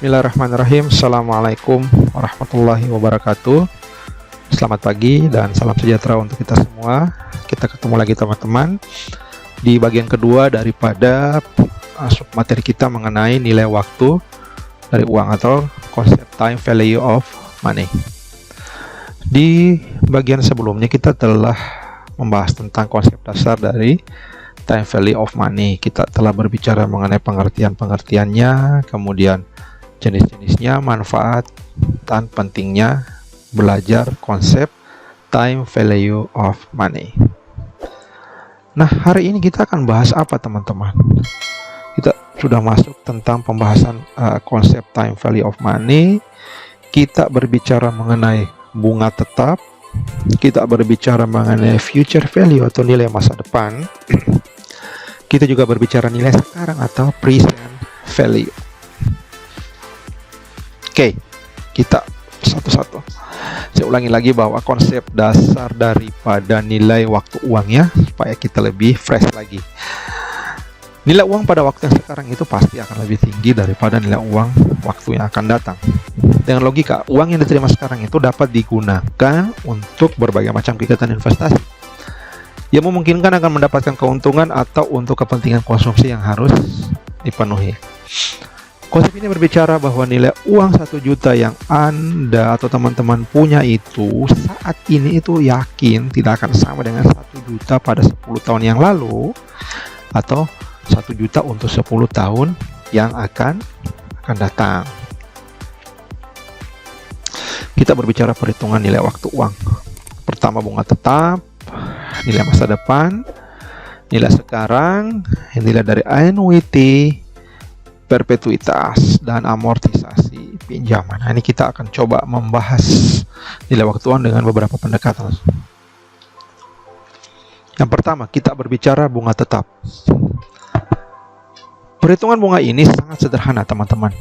Bismillahirrahmanirrahim. Assalamualaikum warahmatullahi wabarakatuh. Selamat pagi dan salam sejahtera untuk kita semua. Kita ketemu lagi teman-teman di bagian kedua daripada materi kita mengenai nilai waktu dari uang atau konsep time value of money. Di bagian sebelumnya kita telah membahas tentang konsep dasar dari time value of money. Kita telah berbicara mengenai pengertiannya, kemudian jenis-jenisnya, manfaat, dan pentingnya belajar konsep time value of money. Nah, hari ini kita akan bahas apa teman-teman? Kita sudah masuk tentang pembahasan konsep time value of money. Kita berbicara mengenai bunga tetap. Kita berbicara mengenai future value atau nilai masa depan. Kita juga berbicara nilai sekarang atau present value. Oke, kita satu-satu. Saya ulangi lagi bahwa konsep dasar daripada nilai waktu uangnya supaya kita lebih fresh lagi. Nilai uang pada waktu yang sekarang itu pasti akan lebih tinggi daripada nilai uang waktu yang akan datang. Dengan logika, uang yang diterima sekarang itu dapat digunakan untuk berbagai macam kegiatan investasi yang memungkinkan akan mendapatkan keuntungan atau untuk kepentingan konsumsi yang harus dipenuhi. Konsep ini berbicara bahwa nilai uang 1 juta yang Anda atau teman-teman punya itu saat ini itu yakin tidak akan sama dengan 1 juta pada 10 tahun yang lalu atau 1 juta untuk 10 tahun yang akan datang. Kita berbicara perhitungan nilai waktu uang. Pertama, bunga tetap, nilai masa depan, nilai sekarang, nilai dari annuity, perpetuitas, dan amortisasi pinjaman. Nah, ini kita akan coba membahas nilai waktu uang dengan beberapa pendekatan. Yang pertama, kita berbicara bunga tetap. Perhitungan bunga ini sangat sederhana teman-teman,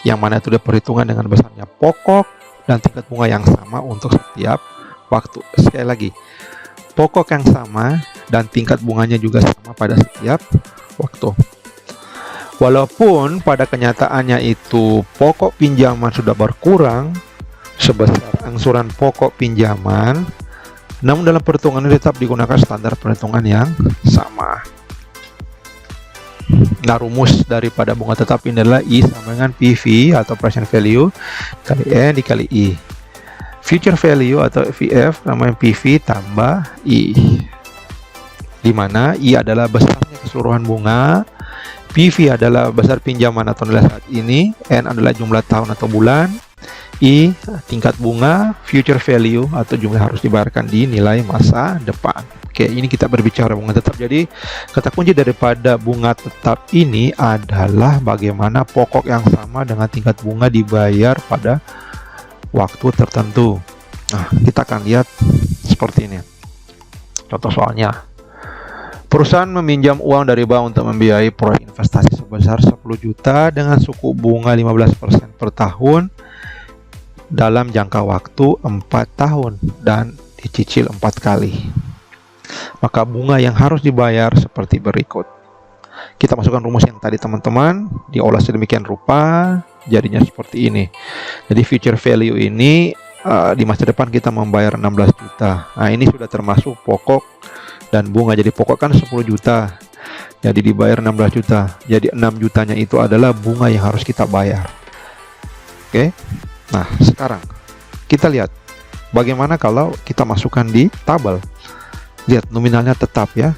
yang mana itu ada perhitungan dengan besarnya pokok dan tingkat bunga yang sama untuk setiap waktu. Sekali lagi, pokok yang sama dan tingkat bunganya juga sama pada setiap waktu. Walaupun pada kenyataannya itu pokok pinjaman sudah berkurang sebesar angsuran pokok pinjaman, namun dalam perhitungan ini tetap digunakan standar perhitungan yang sama. Nah, rumus daripada bunga tetap ini adalah I sama dengan PV atau present value kali N dikali I. Future value atau VF namanya PV tambah I, di mana I adalah besarnya keseluruhan bunga, PV adalah besar pinjaman atau nilai saat ini, N adalah jumlah tahun atau bulan, I tingkat bunga, future value atau jumlah harus dibayarkan di nilai masa depan. Oke, ini kita berbicara bunga tetap. Jadi kata kunci daripada bunga tetap ini adalah bagaimana pokok yang sama dengan tingkat bunga dibayar pada waktu tertentu. Nah, kita akan lihat seperti ini. Contoh soalnya, perusahaan meminjam uang dari bank untuk membiayai proyek investasi sebesar 10 juta dengan suku bunga 15% per tahun dalam jangka waktu 4 tahun dan dicicil 4 kali. Maka bunga yang harus dibayar seperti berikut. Kita masukkan rumus yang tadi teman-teman, diolah sedemikian rupa, jadinya seperti ini. Jadi future value ini di masa depan kita membayar 16 juta. Nah, ini sudah termasuk pokok dan bunga. Jadi pokok kan 10 juta, jadi dibayar 16 juta. Jadi 6 jutanya itu adalah bunga yang harus kita bayar. Oke. Nah, sekarang kita lihat bagaimana kalau kita masukkan di tabel. Lihat nominalnya tetap ya.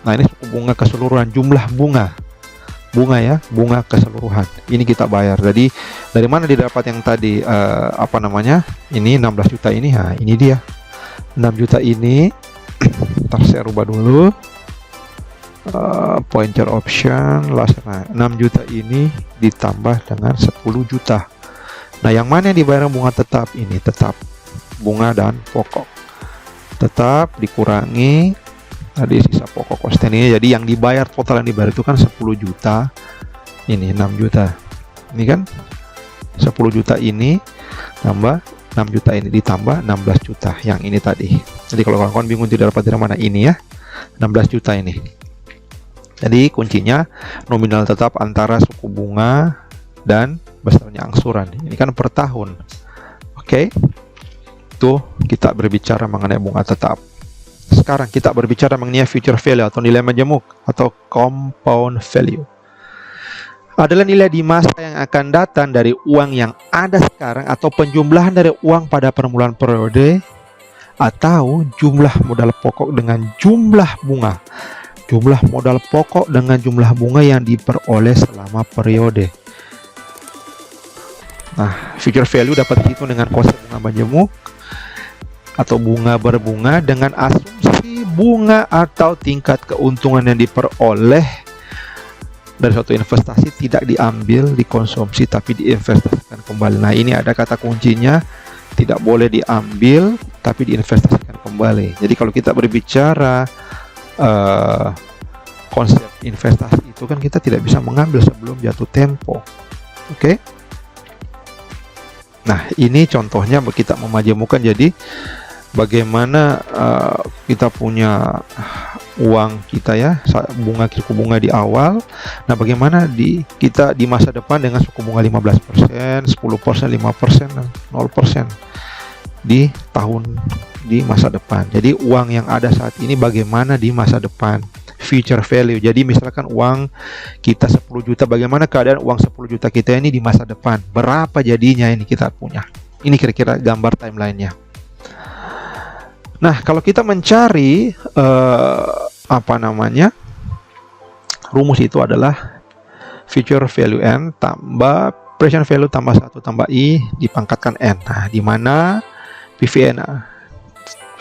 Nah, ini suku bunga keseluruhan, jumlah bunga ya, bunga keseluruhan ini kita bayar. Jadi dari mana didapat yang tadi ini 16 juta ini? Nah, ini dia 6 juta ini. Ntar saya rubah dulu pointer option last. Nah, 6 juta ini ditambah dengan 10 juta. Nah, yang mana yang dibayar bunga tetap? Ini tetap bunga dan pokok. Tetap dikurangi tadi sisa pokok kosten ini. Jadi yang dibayar, total yang dibayar itu kan 10 juta. Ini 6 juta. Ini kan 10 juta ini tambah 6 juta ini ditambah 16 juta yang ini tadi. Jadi kalau kawan-kawan bingung tidak dapat dari mana, ini ya 16 juta ini. Jadi kuncinya nominal tetap antara suku bunga dan besarnya angsuran. Ini kan per tahun. Oke. Itu kita berbicara mengenai bunga tetap. Sekarang kita berbicara mengenai future value atau nilai majemuk atau compound value. Adalah nilai di masa yang akan datang dari uang yang ada sekarang atau penjumlahan dari uang pada permulaan periode atau jumlah modal pokok dengan jumlah bunga. Jumlah modal pokok dengan jumlah bunga yang diperoleh selama periode. Nah, future value dapat dihitung dengan konsep bunga majemuk atau bunga berbunga dengan asumsi bunga atau tingkat keuntungan yang diperoleh dari suatu investasi tidak diambil, dikonsumsi, tapi diinvestasikan kembali. Nah, ini ada kata kuncinya, tidak boleh diambil, tapi diinvestasikan kembali. Jadi kalau kita berbicara konsep investasi itu kan kita tidak bisa mengambil sebelum jatuh tempo. Oke? Nah, ini contohnya kita memajemukkan. Jadi bagaimana kita punya uang kita ya, suku bunga di awal. Nah, bagaimana kita di masa depan dengan suku bunga 15%, 10%, 5%, 0% di masa depan. Jadi uang yang ada saat ini bagaimana di masa depan, future value. Jadi misalkan uang kita 10 juta, bagaimana keadaan uang 10 juta kita ini di masa depan, berapa jadinya ini kita punya. Ini kira-kira gambar timelinenya. Nah, kalau kita mencari rumus itu adalah future value N tambah present value tambah 1 tambah I dipangkatkan N. Nah, di mana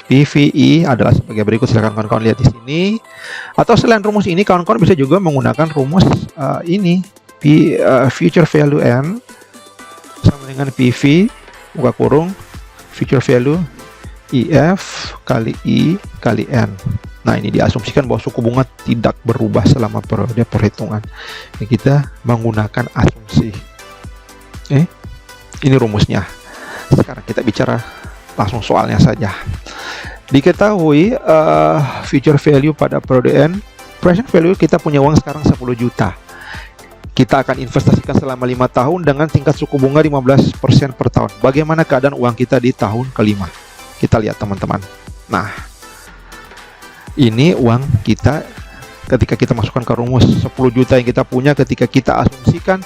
PVI adalah sebagai berikut. Silakan kawan-kawan lihat di sini. Atau selain rumus ini, kawan-kawan bisa juga menggunakan rumus ini, future value N sama dengan PV buka kurung future value IF kali I kali N. Nah, ini diasumsikan bahwa suku bunga tidak berubah selama periode perhitungan. Ini kita menggunakan asumsi. Ini rumusnya. Sekarang kita bicara langsung soalnya saja. Diketahui future value pada periode N, present value kita punya uang sekarang 10 juta. Kita akan investasikan selama 5 tahun dengan tingkat suku bunga 15% per tahun. Bagaimana keadaan uang kita di tahun kelima? Kita lihat teman-teman. Nah, ini uang kita ketika kita masukkan ke rumus 10 juta yang kita punya, ketika kita asumsikan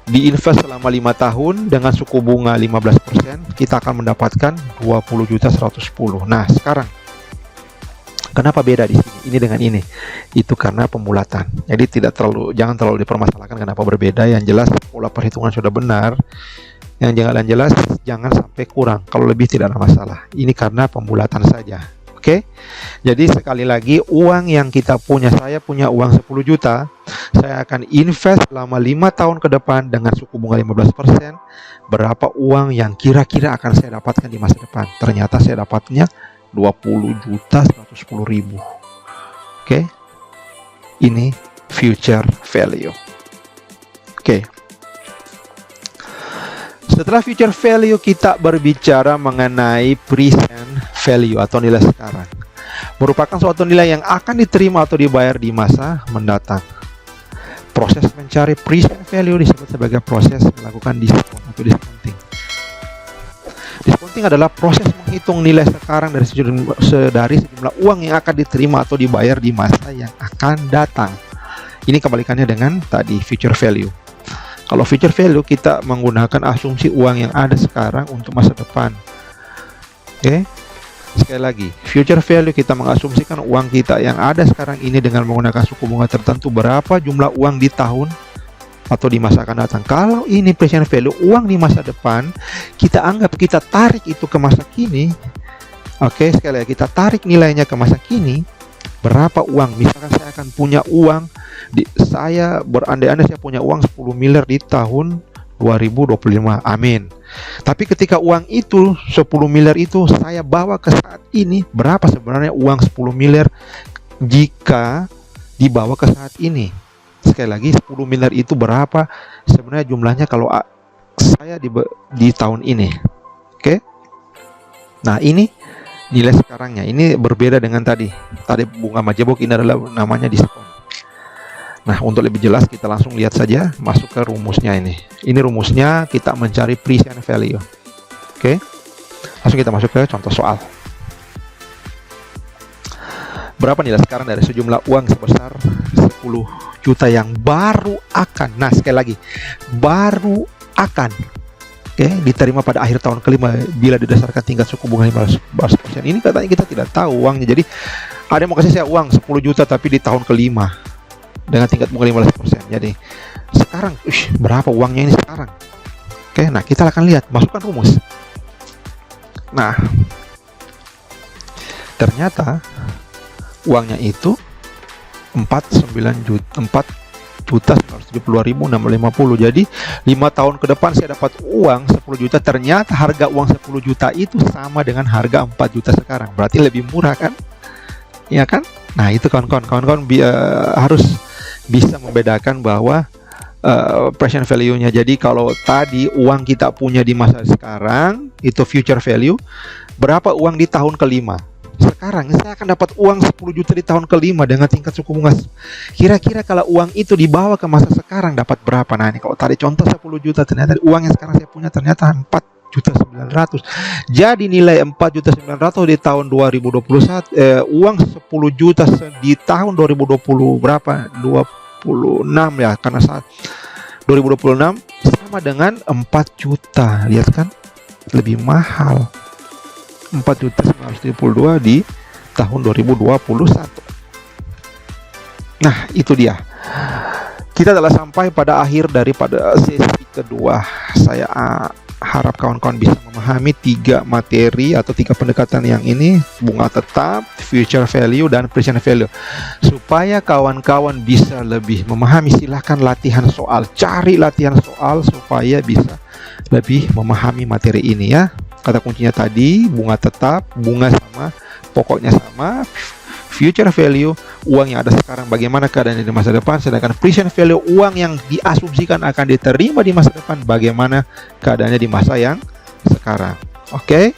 diinvest selama 5 tahun dengan suku bunga 15%, kita akan mendapatkan 20.110. Nah, sekarang kenapa beda di sini ini dengan ini? Itu karena pembulatan. Jadi jangan terlalu dipermasalahkan kenapa berbeda. Yang jelas pola perhitungan sudah benar. Yang jelas jangan sampai kurang. Kalau lebih tidak ada masalah. Ini karena pembulatan saja. Oke. Jadi sekali lagi, uang yang kita punya, saya punya uang 10 juta, saya akan invest selama 5 tahun ke depan dengan suku bunga 15%. Berapa uang yang kira-kira akan saya dapatkan di masa depan? Ternyata saya dapatnya 20.110.000. Oke. Ini future value. Oke. Setelah future value, kita berbicara mengenai present value atau nilai sekarang. Merupakan suatu nilai yang akan diterima atau dibayar di masa mendatang. Proses mencari present value disebut sebagai proses melakukan diskon atau discounting. Discounting adalah proses menghitung nilai sekarang dari sejumlah uang yang akan diterima atau dibayar di masa yang akan datang. Ini kebalikannya dengan tadi future value. Kalau future value kita menggunakan asumsi uang yang ada sekarang untuk masa depan. Oke. Sekali lagi, future value kita mengasumsikan uang kita yang ada sekarang ini dengan menggunakan suku bunga tertentu, berapa jumlah uang di tahun atau di masa akan datang. Kalau ini present value, uang di masa depan, kita anggap kita tarik itu ke masa kini. Oke, sekali lagi kita tarik nilainya ke masa kini. Berapa uang? Misalkan saya akan punya uang, saya berandai-andai saya punya uang 10 miliar di tahun 2025. Amin. Tapi ketika uang itu 10 miliar itu saya bawa ke saat ini, berapa sebenarnya uang 10 miliar jika dibawa ke saat ini? Sekali lagi, 10 miliar itu berapa sebenarnya jumlahnya kalau saya di tahun ini. Oke. Nah, ini nilai sekarangnya. Ini berbeda dengan tadi bunga majemuk, ini adalah namanya diskon. Nah, untuk lebih jelas kita langsung lihat saja, masuk ke rumusnya ini. Ini rumusnya kita mencari present value. Oke. Langsung kita masuk ke contoh soal. Berapa nilai sekarang dari sejumlah uang sebesar 10 juta yang baru akan, nah sekali lagi, baru akan, oke, diterima pada akhir tahun kelima bila didasarkan tingkat suku bunga 15%. Ini katanya kita tidak tahu uangnya. Jadi ada yang mau kasih saya uang 10 juta tapi di tahun kelima dengan tingkat bunga 15%. Jadi sekarang berapa uangnya ini sekarang? Oke, nah kita akan lihat, masukkan rumus. Nah, ternyata uangnya itu 4.972.650. Jadi 5 tahun ke depan saya dapat uang 10 juta. Ternyata harga uang 10 juta itu sama dengan harga 4 juta sekarang. Berarti lebih murah kan? Ya kan? Nah, itu kawan-kawan harus bisa membedakan bahwa present value-nya. Jadi kalau tadi uang kita punya di masa sekarang itu future value, berapa uang di tahun kelima? Sekarang saya akan dapat uang 10 juta di tahun kelima dengan tingkat suku bunga. Kira-kira kalau uang itu dibawa ke masa sekarang dapat berapa? Nah, ini kalau tadi contoh 10 juta, ternyata uang yang sekarang saya punya ternyata 4.900.000. Jadi nilai 4.900.000 di tahun 2021, uang 10 juta di tahun 2020 berapa? 26 ya, karena saat 2026 sama dengan 4 juta. Lihat kan? Lebih mahal. 4.972 di tahun 2021. Nah, itu dia. Kita telah sampai pada akhir daripada sesi kedua. Saya harap kawan-kawan bisa memahami 3 materi atau 3 pendekatan yang ini, bunga tetap, future value, dan present value. Supaya kawan-kawan bisa lebih memahami, silahkan latihan soal, cari latihan soal supaya bisa lebih memahami materi ini ya. Kata kuncinya tadi, bunga tetap, bunga sama, pokoknya sama, future value, uang yang ada sekarang bagaimana keadaannya di masa depan, sedangkan present value, uang yang diasumsikan akan diterima di masa depan, bagaimana keadaannya di masa yang sekarang. Oke,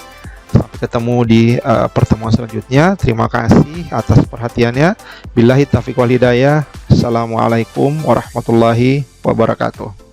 sampai ketemu di pertemuan selanjutnya. Terima kasih atas perhatiannya. Billahi taufiq wal hidayah. Assalamualaikum warahmatullahi wabarakatuh.